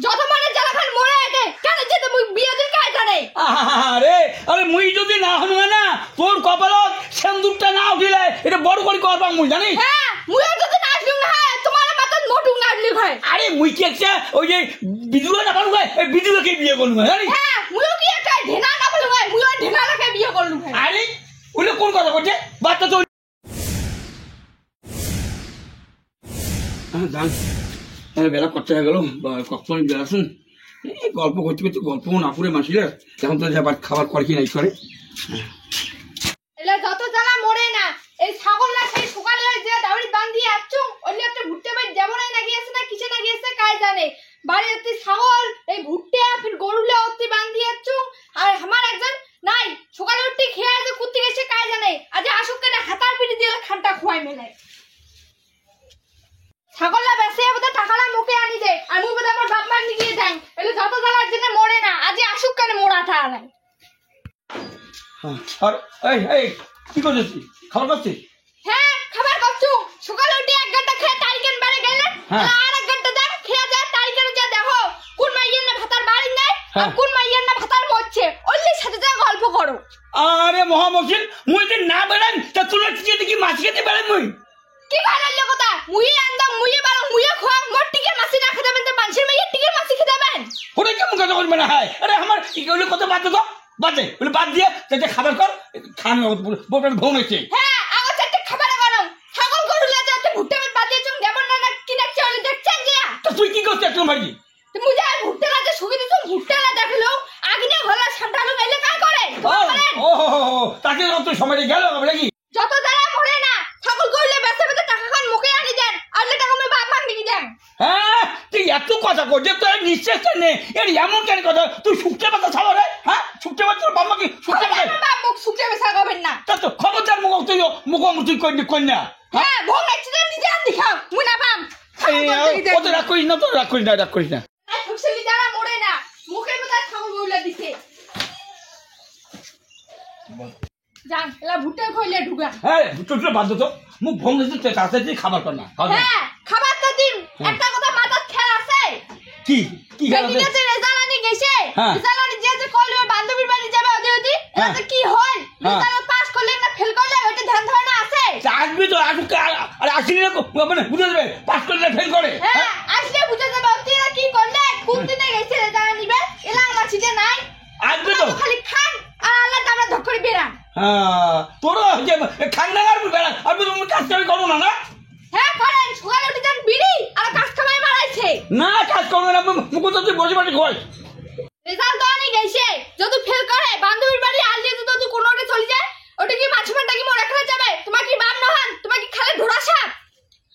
যত মানে জ্বালাখান মরে আগে কেন যেতে মুই বিয়ে দিন কাজ জানে আরে আরে মুই যদি না হনুমে না তোর কপালত সিন্দুরটা না উঠিলে এটা বড় করে করবাম মুই জানিস। হ্যাঁ মুইও যদি না আসলুম না হয় তোমার মাথায় মোটু নাড়লি হয়। আরে মুই কি একটা ওই যে বিদুরা না পারু হয় এই বিদুরাকে বিয়ে করলু জানিস। হ্যাঁ মুইও কি একটা ঢেনা না বলু হয় মুইও ঢেনালাকে বিয়ে করলু হয়। আরে ওলে কোন কথা করছে বাচ্চা তো জান বেলা করতে হয়ে গেল কখন বেলা শুন এই গল্প করতে করতে গল্প না পুরে মাসিলে এখন তো যাবার খাবার করে কি নাই করে এলা যত জ্বালা মরে না এই ছাগলটা সেই সকালে যে দাউড়ি বাঁধ দিয়ে আসছু ওলি একটা ভুট্টে বাই যেমন না গিয়েছে না কিসে না গিয়েছে কাজ জানে বাড়ি অতি ছাগল এই ভুট্টে ফির গরুলে অতি বাঁধ দিয়ে আসছু আর আমার একজন নাই সকালে উঠতে খেয়ে আছে কুত্তি গেছে কাজ জানে আজ আসুক কেন হাতার পিটি দিয়ে খানটা খোয়াই মেলায় ছাগলটা বেসে বোধহয় টাকালা মুখে আনি দে আর মুই বোধহয় আমার বাপ মা নিয়ে যাই এলে যত জ্বালার জন্য মরে না আজ আসুক কেন মোড়া থা নাই। আর এই এই কি করছিস খাবার খাচ্ছিস? হ্যাঁ খাবার করছু সকালে উঠে 1 ঘন্টা খেয়ে তারিকেন বেড়ে গেলে আর 1 ঘন্টা দেখ খেয়ে যা তারিকেন যা দেখো কোন মাইয়ের না ভাতার বাড়ি নাই আর কোন মাইয়ের না ভাতার মরছে ওইলে সাথে যা গল্প করো। আরে মহামকিল মুই যে না বেড়ান তা তুলে টিকে কি মাছ খেতে বেড়ান মুই কি ভালো কথা মুই আনদাম মুই বারো মুই খোয়া মোর টিকে মাছি না খেতে বেন তো মানুষের মাইয়ের টিকে মাছি খেতে বেন ওরে কেমন কথা বলবে না হয় আরে আমার কি কইলে কথা বাদ দে তো বাদে বলে বাদ দিয়ে তাতে খাবার কর খান বোটার ভোন হইছে। হ্যাঁ আগো চারটে খাবার গরম ছাগল গরুলে যাতে ভুট্টা বাদ বাদ দিয়ে চুম যেমন না কি দেখছ ওই দেখছেন যে তো তুই কি করছিস একটু মারি তুমি যা ভুট্টা রাতে সুগি দিছ ভুট্টা না দেখলো আগিনে হলা সান্তালু মেলে কাজ করে ও তাকে তো সময় গেল আমরা কি যত দ্বারা পড়ে না ছাগল গরুলে বেচে বেচে টাকা খান মুখে আনি দেন আর টাকা আমি বাপ মাগ নিয়ে দেন। হ্যাঁ তুই এত কথা করছিস তোর নিশ্চয় নেই এর এমন কেন কথা তুই শুকতে পাতা ছাড়ো রে হ্যাঁ শুকতে পাতা তোর বাবা কি শুকতে পাতা বাপ মুখ শুকতে বেচা করবেন না তা তো খবরদার মুখ তুই কই না হ্যাঁ ভোগ লাগছে নিজে আন দেখাও মুই না পাম কত রাগ করিস না তো রাগ করিস না আর ফুসলি দ্বারা মরে না মুখে বোধহয় ছাগল গরুলে দিছে জান এলা ভুট্টা খইলে ঢুকা হ্যাঁ তুই বাদ তো মুখ ভোগ দিতে তাড়াতাড়ি খাবার কর না হ্যাঁ খাবার তো দিন একটা কথা মাথার খেয়াল আছে কি কি বেটিতে রেজাল্ট আনি গেছে রেজাল্ট আনি যে কইলো বান্ধবীর বাড়ি যাবে ওদি এতে কি হয় রেজাল্ট পাস করলে না ফেল করলে ওটা ধ্যান ধারণা আছে আসবি তো আসুক আর আসিনি না মানে বুঝে যাবে পাস করলে ফেল করে হ্যাঁ আসলে বুঝে যাবে ওরা কি করলে কোন দিনে গেছে রেজাল্ট নিবে এলা আমার চিতে নাই আসবি তো খালি খান আর আল্লাহ তাআলা ধক্করে বেরান হ্যাঁ তোরা যে খান্ডাগার বেড়া আর তুমি কাজ করো না না হ্যাঁ করেন সকালে উঠে যান বিড়ি আর কাজ কামাই মারাইছে না কাজ করবে না মুখ তো তুই বসে বসে খোয়াই রেজাল্ট আনি গেছে যদি ফেল করে বান্ধবীর বাড়ি আর যদি তুই কোনোটা চলে যায় ওটা কি মাছ মারটা কি মরে খেলা যাবে তোমার কি বাপ নহান তোমার কি খালে ঢোড়া সাপ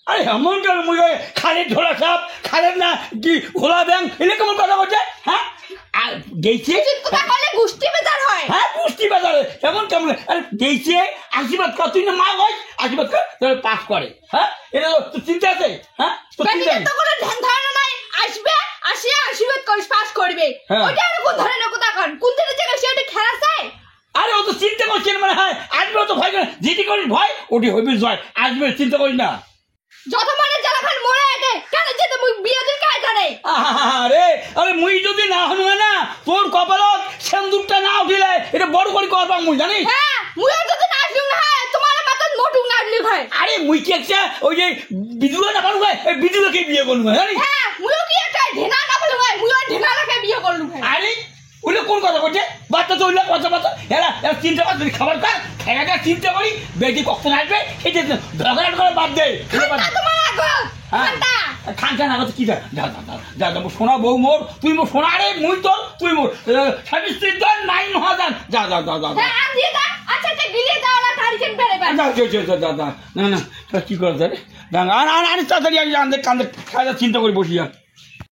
আরে এমন কেন মুই খালের ঢোলা সাপ খালের না কি খোলা ব্যাং এলে কেমন কথা বলছে হ্যাঁ আর গেছে কথা বলে গুষ্টি বেজার হয় হ্যাঁ গুষ্টি বাজারে এমন কেমন আরে গেছে আশীর্বাদ কর তুই না মা হয় আশীর্বাদ কর তোর পাস করে হ্যাঁ এটা তো চিন্তা আছে হ্যাঁ তো চিন্তা তো কোনো ধ্যান ধারণা নাই আসবে আসিয়া আশীর্বাদ করিস পাস করবে ওটা আর কোন ধরনের কথা কন কোন দিনের জায়গা সেটা খেলা চাই আরে ও তো চিন্তা করছে মানে হয় আসবে তো ভয় করে যেটি করিস ভয় ওটি হইবে জয় আসবে চিন্তা করিস না যত মানে জ্বালাখান মরে আগে কেন যেতে মুই বিয়ে দিন কাজ জানে আরে আরে মুই যদি না হনুমে না তোর কপালত সিন্দুরটা না উঠিলে এটা বড় করে করবাম মুই জানিস। হ্যাঁ মুইও যদি না আসলুম না হয় তোমার মাথায় মোটু নাড়লি হয়। আরে মুই কি একটা ওই যে বিদুরা না পারু হয় এই বিদুরাকে বিয়ে করলু জানিস। হ্যাঁ মুইও কি একটা ঢেনা না বলু হয় মুইও ঢেনালাকে বিয়ে করলু হয়। আরে ওলে কোন কথা করছে বাচ্চা তো ওইলা কথা এরা চিন্তা কর যদি খাবার খা খেয়াটা চিন্তা করি বেটি কখন আসবে এই যে ঝগড়া করে বাদ দে তোমার আগো খানটা খানটা না কি যা যা যা যা সোনা বউ মোর তুই মোর সোনা রে মুই তোর তুই মোর স্বামী স্ত্রী দন নাই মহাদান যা যা যা যা হ্যাঁ আন দিয়ে দা আচ্ছা তে গিলে দাও না তারিখেন বেরে বেরে যা যা না না কি করে রে আর তাড়াতাড়ি আমি কান্দে খাওয়া চিন্তা করে বসিয়া